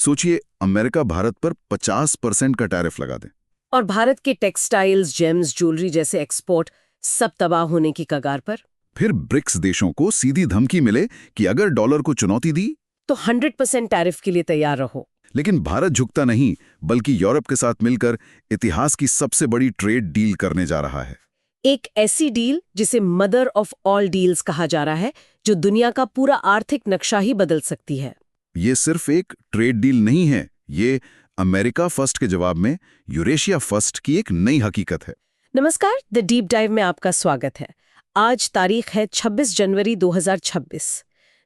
सोचिए, अमेरिका भारत पर 50% का टैरिफ लगा दे। और भारत के टेक्सटाइल्स, जेम्स, ज्वेलरी जैसे एक्सपोर्ट सब तबाह होने की कगार पर। फिर ब्रिक्स देशों को सीधी धमकी मिले कि अगर डॉलर को चुनौती दी तो 100% टैरिफ के लिए तैयार रहो। लेकिन भारत झुकता नहीं, बल्कि यूरोप के साथ मिलकर इतिहास की सबसे बड़ी ट्रेड डील करने जा रहा है। एक ऐसी डील जिसे मदर ऑफ ऑल डील्स कहा जा रहा है, जो दुनिया का पूरा आर्थिक नक्शा ही बदल सकती है। ये सिर्फ एक ट्रेड डील नहीं है, ये अमेरिका फर्स्ट के जवाब में यूरेशिया फर्स्ट की एक नई हकीकत है। नमस्कार, द डीप डाइव में आपका स्वागत है। आज तारीख है 26 जनवरी 2026।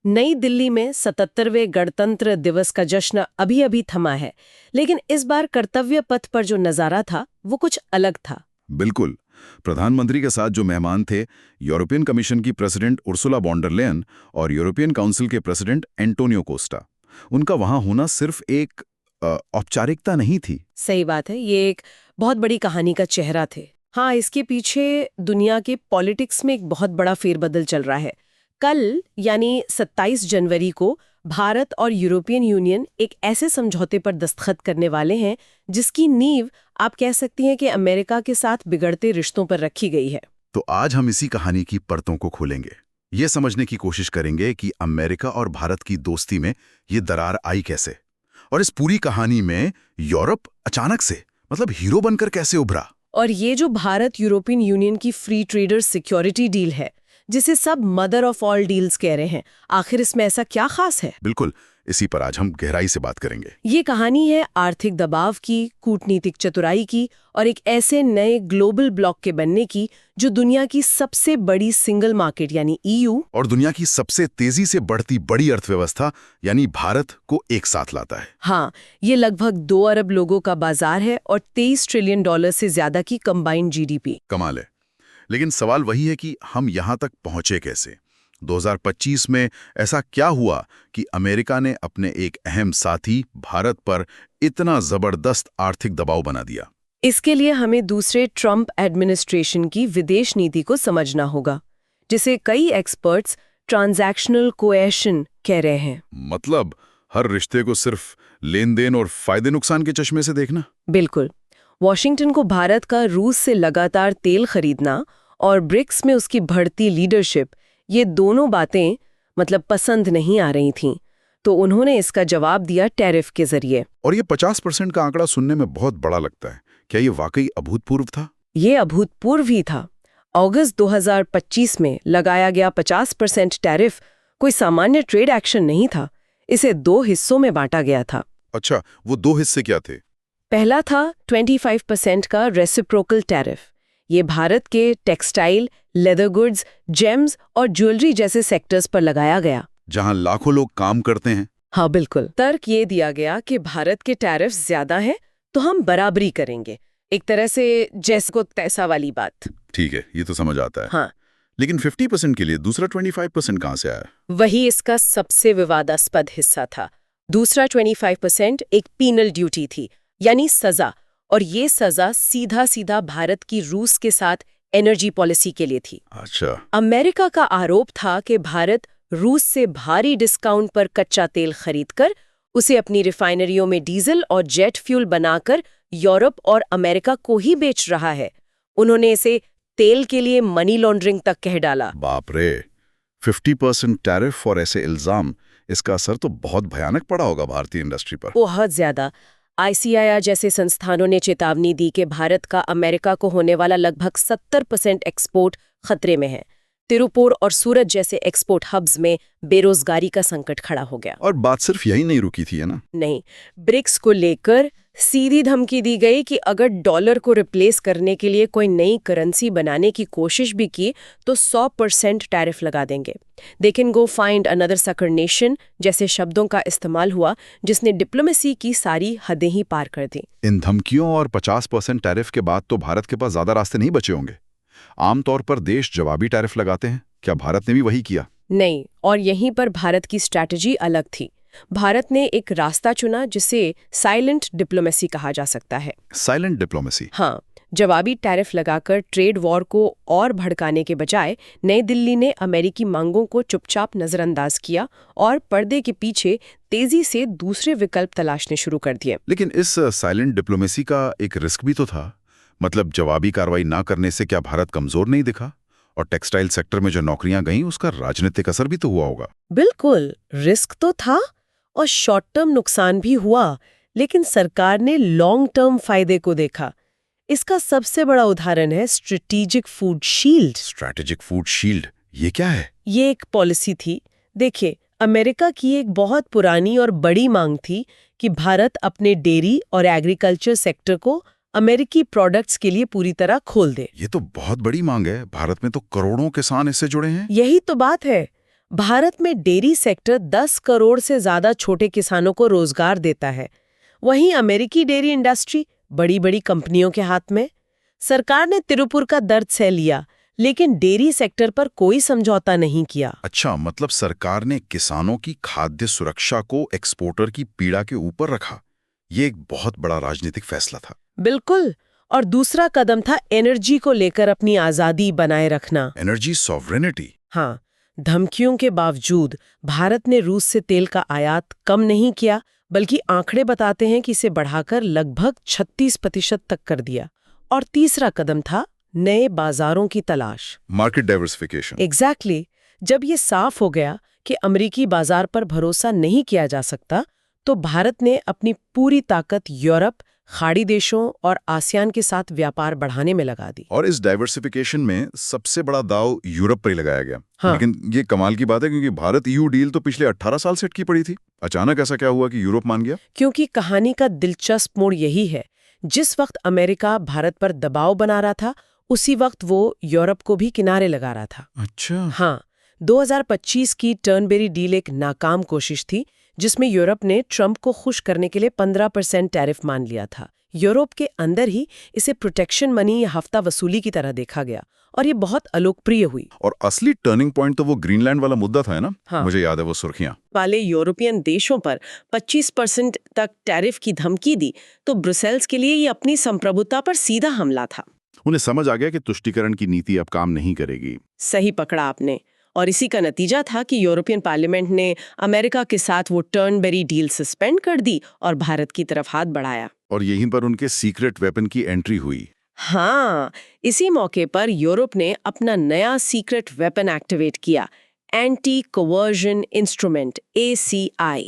नई दिल्ली में 77वें गणतंत्र दिवस का जश्न अभी अभी थमा है, लेकिन इस बार कर्तव्य पथ पर जो नजारा था वो कुछ अलग था। बिल्कुल। प्रधानमंत्री के साथ जो मेहमान थे, यूरोपियन कमीशन की president Ursula von der Leyen और यूरोपियन काउंसिल के प्रेसिडेंट एंटोनियो कोस्टा, उनका वहां होना सिर्फ एक औपचारिकता नहीं थी। सही बात है, ये एक बहुत बड़ी कहानी का चेहरा थे। हाँ, इसके पीछे दुनिया के पॉलिटिक्स में एक बहुत बड़ा फेरबदल चल रहा है। कल यानी 27 जनवरी को भारत और यूरोपियन यूनियन एक ऐसे समझौते पर दस्तखत करने वाले हैं जिसकी नींव आप कह सकती हैं कि अमेरिका के साथ बिगड़ते रिश्तों पर रखी गई है। तो आज हम इसी कहानी की परतों को खोलेंगे। ये समझने की कोशिश करेंगे कि अमेरिका और भारत की दोस्ती में ये दरार आई कैसे, और इस पूरी कहानी में यूरोप अचानक से हीरो बनकर कैसे उभरा। और ये जो भारत यूरोपियन यूनियन की फ्री ट्रेडर सिक्योरिटी डील है, जिसे सब मदर ऑफ ऑल डील्स कह रहे हैं, आखिर इसमें ऐसा क्या खास है? बिल्कुल, इसी पर आज हम गहराई से बात करेंगे। ये कहानी है आर्थिक दबाव की, कूटनीतिक चतुराई की और एक ऐसे नए ग्लोबल ब्लॉक के बनने की जो दुनिया की सबसे बड़ी सिंगल मार्केट यानी ईयू और दुनिया की सबसे तेजी से बढ़ती बड़ी अर्थव्यवस्था यानी भारत को एक साथ लाता है। हाँ, ये लगभग 2 अरब लोगों का बाजार है और $23 ट्रिलियन से ज्यादा की कंबाइंड जीडीपी। कमाल है। लेकिन सवाल वही है कि हम यहां तक पहुंचे कैसे। 2025 में ऐसा क्या हुआ कि अमेरिका ने अपने एक अहम साथी भारत पर इतना जबरदस्त आर्थिक दबाव बना दिया? इसके लिए हमें दूसरे ट्रंप एडमिनिस्ट्रेशन की विदेश नीति को समझना होगा, जिसे कई एक्सपर्ट्स ट्रांजैक्शनल कोएशन कह रहे हैं। मतलब हर रिश्ते को सिर्फ लेन देन और फायदे नुकसान के चश्मे से देखना। बिल्कुल। वॉशिंगटन को भारत का रूस से लगातार तेल खरीदना और ब्रिक्स में उसकी बढ़ती लीडरशिप, ये दोनों बातें पसंद नहीं आ रही थीं, तो उन्होंने इसका जवाब दिया टैरिफ के जरिए। और ये 50% का आंकड़ा सुनने में बहुत बड़ा लगता है। क्या ये वाकई अभूतपूर्व था? ये अभूतपूर्व ही था। अगस्त 2025 में लगाया गया 50% टैरिफ कोई सामान्य ट्रेड एक्शन नहीं था। इसे 2 हिस्सों में बांटा गया था। अच्छा, वो 2 हिस्से क्या थे? पहला था 25% का रेसिप्रोकल टैरिफ। ये भारत के टेक्सटाइल, लेदर गुड्स, जेम्स और ज्वेलरी जैसे सेक्टर्स पर लगाया गया, जहां लाखों लोग काम करते हैं। हाँ बिल्कुल। तर्क ये दिया गया कि भारत के टैरिफ्स ज्यादा हैं तो हम बराबरी करेंगे, एक तरह से जैसे को तैसा वाली बात। ठीक है, ये तो समझ आता है। हाँ, लेकिन 50% के लिए दूसरा 25% कहां से आया? वही इसका सबसे विवादास्पद हिस्सा था। दूसरा 25% एक पीनल ड्यूटी थी, यानी सजा, और ये सजा सीधा सीधा भारत की रूस के साथ एनर्जी पॉलिसी के लिए थी। अच्छा। अमेरिका का आरोप था कि भारत रूस से भारी डिस्काउंट पर कच्चा तेल खरीदकर उसे अपनी रिफाइनरियों में डीजल और जेट फ्यूल बनाकर यूरोप और अमेरिका को ही बेच रहा है। उन्होंने इसे तेल के लिए मनी लॉन्ड्रिंग तक कह डाला। बाप रे, 50% टैरिफ और ऐसे इल्जाम, इसका असर तो बहुत भयानक पड़ा होगा भारतीय इंडस्ट्री पर। बहुत ज्यादा। ICIR जैसे संस्थानों ने चेतावनी दी कि भारत का अमेरिका को होने वाला लगभग 70% एक्सपोर्ट खतरे में है। तिरुपुर और सूरत जैसे एक्सपोर्ट हब्स में बेरोजगारी का संकट खड़ा हो गया। और बात सिर्फ यही नहीं रुकी थी, है ना? नहीं, ब्रिक्स को लेकर सीधी धमकी दी गई कि अगर डॉलर को रिप्लेस करने के लिए कोई नई करेंसी बनाने की कोशिश भी की तो 100% टैरिफ लगा देंगे। They can go find another sucker nation जैसे शब्दों का इस्तेमाल हुआ, जिसने डिप्लोमेसी की सारी हदें ही पार कर दी। इन धमकियों और 50% टैरिफ के बाद तो भारत के पास ज्यादा रास्ते नहीं बचे होंगे। आमतौर पर देश जवाबी टैरिफ लगाते हैं, क्या भारत ने भी वही किया? नहीं, और यहीं पर भारत की स्ट्रैटेजी अलग थी। भारत ने एक रास्ता चुना जिसे साइलेंट डिप्लोमेसी कहा जा सकता है। Silent diplomacy? हाँ, जवाबी टैरिफ लगाकर ट्रेड वॉर को और भड़काने के बजाय नई दिल्ली ने अमेरिकी मांगों को चुपचाप नजरअंदाज किया और पर्दे के पीछे तेजी से दूसरे विकल्प तलाशने शुरू कर दिए। लेकिन इस साइलेंट डिप्लोमेसी का एक रिस्क भी तो था। मतलब जवाबी कार्रवाई ना करने से क्या भारत कमजोर नहीं दिखा? और टेक्सटाइल सेक्टर में जो नौकरियां गईं उसका राजनीतिक असर भी तो हुआ होगा। बिल्कुल, रिस्क तो था और शॉर्ट टर्म नुकसान भी हुआ, लेकिन सरकार ने लॉन्ग टर्म फायदे को देखा। इसका सबसे बड़ा उदाहरण है strategic food shield. Strategic food shield, ये क्या है? ये एक पॉलिसी थी। देखिए, अमेरिका की एक बहुत पुरानी और बड़ी मांग थी कि भारत अपने डेयरी और एग्रीकल्चर सेक्टर को अमेरिकी प्रोडक्ट्स के लिए पूरी तरह खोल दे। ये तो बहुत बड़ी मांग है। भारत में तो करोड़ों किसान इससे जुड़े हैं। यही तो बात है। भारत में डेयरी सेक्टर 10 करोड़ से ज्यादा छोटे किसानों को रोजगार देता है। वहीं अमेरिकी डेयरी इंडस्ट्री बड़ी बड़ी कंपनियों के हाथ में। सरकार ने तिरुपुर का दर्द सह लिया, लेकिन डेयरी सेक्टर पर कोई समझौता नहीं किया। अच्छा, मतलब सरकार ने किसानों की खाद्य सुरक्षा को एक्सपोर्टर की पीड़ा के ऊपर रखा। ये एक बहुत बड़ा राजनीतिक फैसला था। बिल्कुल। और दूसरा कदम था एनर्जी को लेकर अपनी आजादी बनाए रखना। Energy sovereignty. हाँ, धमकियों के बावजूद भारत ने रूस से तेल का आयात कम नहीं किया, बल्कि आंकड़े बताते हैं कि इसे बढ़ाकर लगभग 36% तक कर दिया। और तीसरा कदम था नए बाजारों की तलाश। Market diversification. एग्जैक्टली। जब ये साफ हो गया कि अमेरिकी बाजार पर भरोसा नहीं किया जा सकता, तो भारत ने अपनी पूरी ताकत यूरोप, खाड़ी देशों और आसियान के साथ व्यापार बढ़ाने में लगा दी। और इस डाइवर्सिफिकेशन में सबसे बड़ा दाव यूरोप पर ही लगाया गया। हाँ। लेकिन ये कमाल की बात है, क्योंकि भारत ईयू डील तो पिछले 18 साल से अटकी पड़ी थी। अचानक ऐसा क्या हुआ कि यूरोप मान गया? क्योंकि कहानी का दिलचस्प मोड़ यही है, जिस वक्त अमेरिका भारत पर दबाव बना रहा था, उसी वक्त वो यूरोप को भी किनारे लगा रहा था। अच्छा। हाँ, 2025 की टर्नबेरी डील एक नाकाम कोशिश थी, जिसमें यूरोप ने ट्रंप को खुश करने के लिए 15% टैरिफ मान लिया था। यूरोप के अंदर ही इसे प्रोटेक्शन मनी या हफ्ता वसूली की तरह देखा गया और ये बहुत अलोकप्रिय हुई। और असली टर्निंग पॉइंट तो वो ग्रीनलैंड वाला मुद्दा था, है ना? हाँ। मुझे याद है वो सुर्खियां। वाले यूरोपियन देशों पर 25% तक टैरिफ की धमकी दी, तो ब्रुसेल्स के लिए ये अपनी संप्रभुता पर सीधा हमला था। उन्हें समझ आ गया कि तुष्टीकरण की नीति अब काम नहीं करेगी। सही पकड़ा आपने। और इसी का नतीजा था कि यूरोपियन पार्लियामेंट ने अमेरिका के साथ वो टर्नबेरी डील सस्पेंड कर दी और भारत की तरफ हाथ बढ़ाया। और यहीं पर उनके सीक्रेट वेपन की एंट्री हुई। हाँ, इसी मौके पर यूरोप ने अपना नया सीक्रेट वेपन एक्टिवेट किया, anti coercion instrument ACI।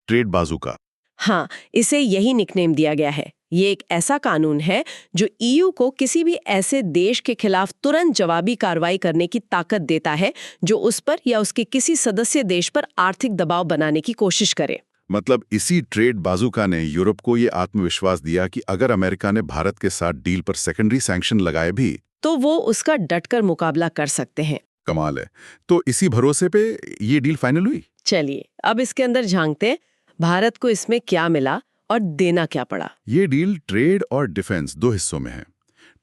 Trade bazooka. हाँ, इसे यही निकनेम दिया गया है। ये एक ऐसा कानून है जो EU को किसी भी ऐसे देश के खिलाफ तुरंत जवाबी कार्रवाई करने की ताकत देता है जो उस पर या उसके किसी सदस्य देश पर आर्थिक दबाव बनाने की कोशिश करे। मतलब इसी ट्रेड बाजुका ने यूरोप को ये आत्मविश्वास दिया कि अगर अमेरिका ने भारत के साथ डील पर सेकेंडरी सैंक्शन लगाए भी, तो वो उसका डटकर मुकाबला कर सकते हैं। कमाल है। तो इसी भरोसे पे ये डील फाइनल हुई। चलिए, अब इसके अंदर झांकते हैं, भारत को इसमें क्या मिला और देना क्या पड़ा। ये डील ट्रेड और डिफेंस दो हिस्सों में है।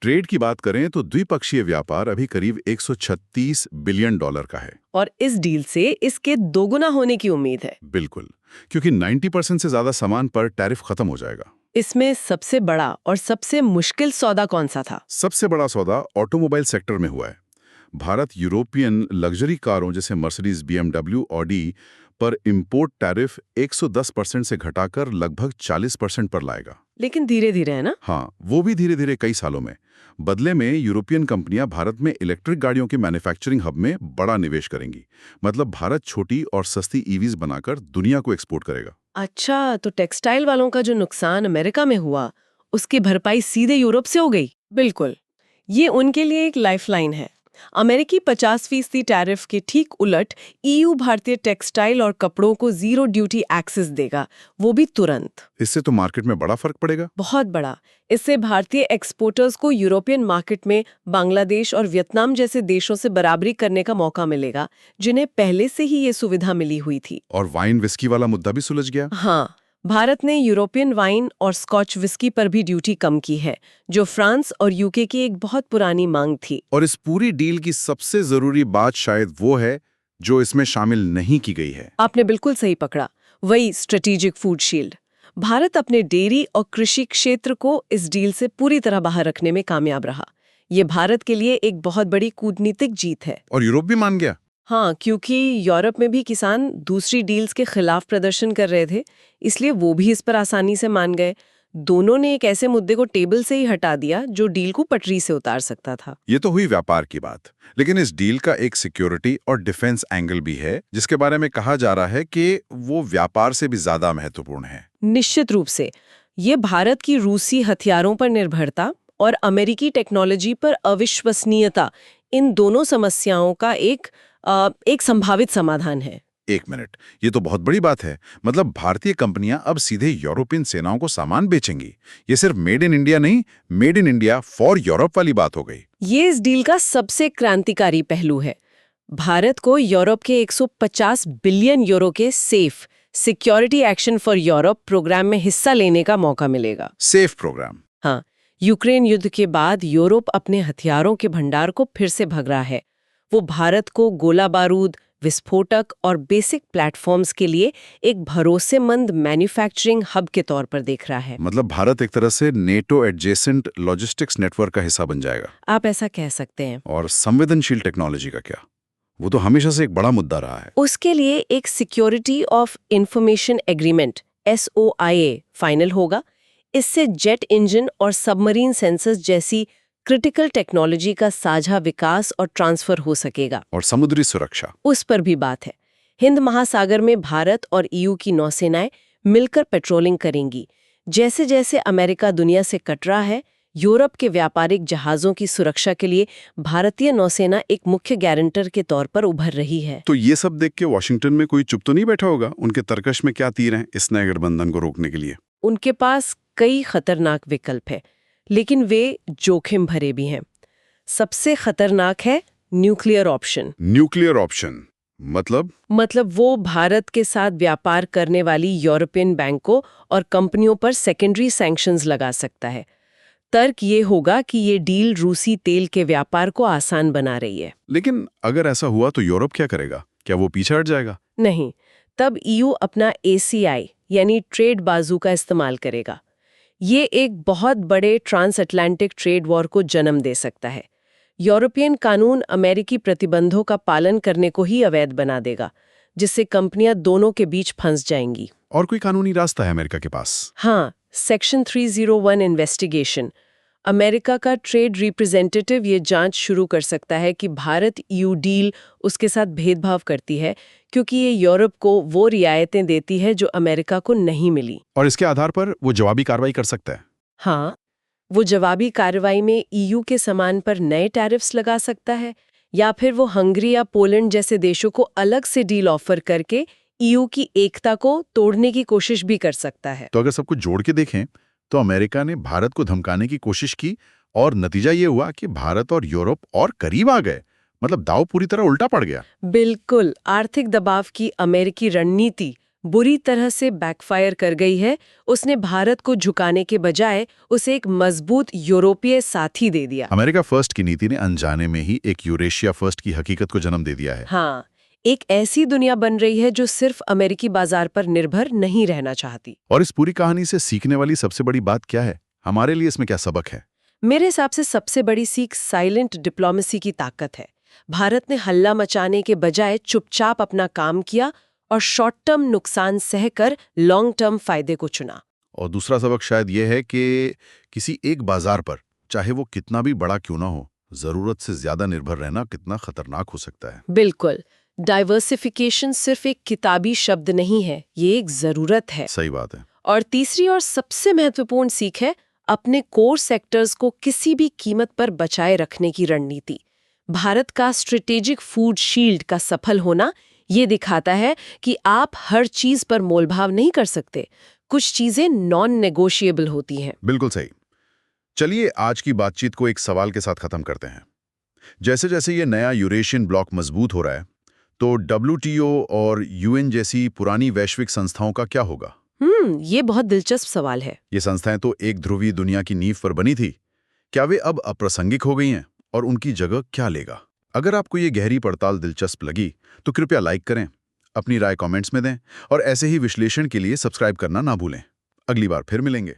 ट्रेड की बात करें तो द्विपक्षीय व्यापार अभी करीब 136 बिलियन डॉलर का है। और इस डील से इसके दोगुना होने की उम्मीद है। बिल्कुल, क्योंकि 90% से ज्यादा सामान पर टैरिफ खत्म हो जाएगा। इसमें सबसे बड़ा और सबसे मुश्किल सौदा कौन सा था? सबसे बड़ा सौदा ऑटोमोबाइल सेक्टर में हुआ है। भारत यूरोपियन लग्जरी कारों जैसे मर्सिडीज, BMW, ऑडी पर इंपोर्ट टैरिफ 110% से घटाकर लगभग 40% पर लाएगा। लेकिन धीरे धीरे, है ना? हाँ, वो भी धीरे धीरे कई सालों में। बदले में यूरोपियन कंपनियां भारत में इलेक्ट्रिक गाड़ियों के मैन्युफैक्चरिंग हब में बड़ा निवेश करेंगी। मतलब भारत छोटी और सस्ती ईवीज बनाकर दुनिया को एक्सपोर्ट करेगा। अच्छा, तो टेक्सटाइल वालों का जो नुकसान अमेरिका में हुआ, उसकी भरपाई सीधे यूरोप से हो गई। बिल्कुल, ये उनके लिए एक लाइफलाइन है। अमेरिकी 50% टैरिफ के ठीक उलट EU भारतीय टेक्सटाइल और कपड़ों को 0 ड्यूटी एक्सेस देगा, वो भी तुरंत। इससे तो मार्केट में बड़ा फर्क पड़ेगा। बहुत बड़ा। इससे भारतीय एक्सपोर्टर्स को यूरोपियन मार्केट में बांग्लादेश और वियतनाम जैसे देशों से बराबरी करने का मौका मिलेगा, जिन्हें पहले से ही ये सुविधा मिली हुई थी। और वाइन विस्की वाला मुद्दा भी सुलझ गया। हाँ, भारत ने यूरोपियन वाइन और स्कॉच विस्की पर भी ड्यूटी कम की है, जो फ्रांस और UK की एक बहुत पुरानी मांग थी। और इस पूरी डील की सबसे जरूरी बात शायद वो है जो इसमें शामिल नहीं की गई है। आपने बिल्कुल सही पकड़ा, वही स्ट्रेटेजिक फूड शील्ड। भारत अपने डेयरी और कृषि क्षेत्र को इस डील से पूरी तरह बाहर रखने में कामयाब रहा। ये भारत के लिए एक बहुत बड़ी कूटनीतिक जीत है। और यूरोप भी मान गया? हाँ, क्योंकि यूरोप में भी किसान दूसरी डील्स के खिलाफ प्रदर्शन कर रहे थे, इसलिए वो भी इस पर आसानी से मान गए। दोनों ने एक ऐसे मुद्दे को टेबल से ही हटा दिया जो डील को पटरी से उतार सकता था। ये तो हुई व्यापार की बात, लेकिन इस डील का एक सिक्योरिटी और डिफेंस एंगल भी है, जिसके बारे में कहा जा रहा है कि वो व्यापार से भी ज्यादा महत्वपूर्ण है। निश्चित रूप से ये भारत की रूसी हथियारों पर निर्भरता और अमेरिकी टेक्नोलॉजी पर अविश्वसनीयता, इन दोनों समस्याओं का एक संभावित समाधान है। एक मिनट, ये तो बहुत बड़ी बात है। मतलब भारतीय कंपनियां अब सीधे यूरोपियन सेनाओं को सामान बेचेंगी। ये सिर्फ मेड इन इंडिया नहीं, made in India for Europe वाली बात हो गई। ये इस डील का सबसे क्रांतिकारी पहलू है। भारत को यूरोप के 150 बिलियन यूरो के SAFE security action for Europe programme में हिस्सा लेने का मौका मिलेगा। Safe programme? हाँ, यूक्रेन युद्ध के बाद यूरोप अपने हथियारों के भंडार को फिर से भग रहा है। वो भारत को गोला बारूद, विस्फोटक और बेसिक प्लेटफॉर्म्स के लिए एक भरोसेमंद मैन्युफैक्चरिंग हब के तौर पर देख रहा है। मतलब भारत एक तरह से नेटो एडजेसेंट लॉजिस्टिक्स नेटवर्क का हिस्सा बन जाएगा। आप ऐसा कह सकते हैं। और संवेदनशील टेक्नोलॉजी का क्या? वो तो हमेशा से एक बड़ा मुद्दा रहा है। उसके लिए एक security of information agreement SOIA final होगा। इससे जेट इंजन और सबमरीन सेंसर्स जैसी क्रिटिकल टेक्नोलॉजी का साझा विकास और ट्रांसफर हो सकेगा। और समुद्री सुरक्षा, उस पर भी बात है। हिंद महासागर में भारत और EU की नौसेनाएं मिलकर पेट्रोलिंग करेंगी। जैसे जैसे अमेरिका दुनिया से कट रहा है, यूरोप के व्यापारिक जहाजों की सुरक्षा के लिए भारतीय नौसेना एक मुख्य गारंटर के तौर पर उभर रही है। तो ये सब देख के वॉशिंगटन में कोई चुप तो नहीं बैठा होगा? उनके तरकश में क्या तीर हैं इस नए गठबंधन को रोकने के लिए? उनके पास कई खतरनाक विकल्प हैं, लेकिन वे जोखिम भरे भी हैं। सबसे खतरनाक है न्यूक्लियर ऑप्शन। न्यूक्लियर ऑप्शन मतलब वो भारत के साथ व्यापार करने वाली यूरोपियन बैंकों और कंपनियों पर सेकेंडरी सैंक्शंस लगा सकता है। तर्क ये होगा कि ये डील रूसी तेल के व्यापार को आसान बना रही है। लेकिन अगर ऐसा हुआ तो यूरोप क्या करेगा? क्या वो पीछे हट जाएगा? नहीं, तब EU अपना ACI यानी ट्रेड बाजू का इस्तेमाल करेगा। ये एक बहुत बड़े ट्रांस अटलांटिक ट्रेड वॉर को जन्म दे सकता है। यूरोपियन कानून अमेरिकी प्रतिबंधों का पालन करने को ही अवैध बना देगा, जिससे कंपनियां दोनों के बीच फंस जाएंगी। और कोई कानूनी रास्ता है अमेरिका के पास? हाँ, सेक्शन 301 इन्वेस्टिगेशन। अमेरिका का ट्रेड रिप्रेजेंटेटिव ये जांच शुरू कर सकता है कि भारत EU डील उसके साथ भेदभाव करती है, क्योंकि ये यूरोप को वो रियायतें देती है जो अमेरिका को नहीं मिली। और इसके आधार पर वो जवाबी कार्रवाई कर सकता है? हाँ, वो जवाबी कार्रवाई में EU के सामान पर नए टैरिफ्स लगा सकता है, या फिर वो हंगरी या पोलैंड जैसे देशों को अलग से डील ऑफर करके EU की एकता को तोड़ने की कोशिश भी कर सकता है। तो अगर सब कुछ जोड़ के देखें तो अमेरिका ने भारत को धमकाने की कोशिश की और नतीजा ये हुआ कि भारत और यूरोप और करीब आ गए। मतलब दांव पूरी तरह उल्टा पड़ गया। बिल्कुल, आर्थिक दबाव की अमेरिकी रणनीति बुरी तरह से बैकफायर कर गई है। उसने भारत को झुकाने के बजाय उसे एक मजबूत यूरोपीय साथी दे दिया। अमेरिका फर्स्ट की नीति ने अनजाने में ही एक यूरेशिया फर्स्ट की हकीकत को जन्म दे दिया है। हाँ, एक ऐसी दुनिया बन रही है जो सिर्फ अमेरिकी बाजार पर निर्भर नहीं रहना चाहती। और इस पूरी कहानी से सीखने वाली सबसे बड़ी बात क्या है? हमारे लिए इसमें क्या सबक है? मेरे हिसाब से सबसे बड़ी सीख साइलेंट डिप्लोमेसी की ताकत है। भारत ने हल्ला मचाने के बजाय चुपचाप अपना काम किया और शॉर्ट टर्म नुकसान सहकर लॉन्ग टर्म फायदे को चुना। और दूसरा सबक शायद यह है कि किसी एक बाजार पर, चाहे वो कितना भी बड़ा क्यों ना हो, जरूरत से ज्यादा निर्भर रहना कितना खतरनाक हो सकता है। बिल्कुल, डाइवर्सिफिकेशन सिर्फ एक किताबी शब्द नहीं है, ये एक जरूरत है। सही बात है। और तीसरी और सबसे महत्वपूर्ण सीख है अपने कोर सेक्टर्स को किसी भी कीमत पर बचाए रखने की रणनीति। भारत का स्ट्रेटेजिक फूड शील्ड का सफल होना ये दिखाता है कि आप हर चीज पर मोलभाव नहीं कर सकते। कुछ चीजें नॉन नेगोशिएबल होती हैं। बिल्कुल सही। चलिए आज की बातचीत को एक सवाल के साथ खत्म करते हैं। जैसे जैसे ये नया यूरेशियन ब्लॉक मजबूत हो रहा है, तो WTO और UN जैसी पुरानी वैश्विक संस्थाओं का क्या होगा? ये बहुत दिलचस्प सवाल है। ये संस्थाएं तो एक ध्रुवीय दुनिया की नींव पर बनी थी। क्या वे अब अप्रासंगिक हो गई हैं? और उनकी जगह क्या लेगा? अगर आपको ये गहरी पड़ताल दिलचस्प लगी तो कृपया लाइक करें, अपनी राय कमेंट्स में दें और ऐसे ही विश्लेषण के लिए सब्सक्राइब करना ना भूलें। अगली बार फिर मिलेंगे।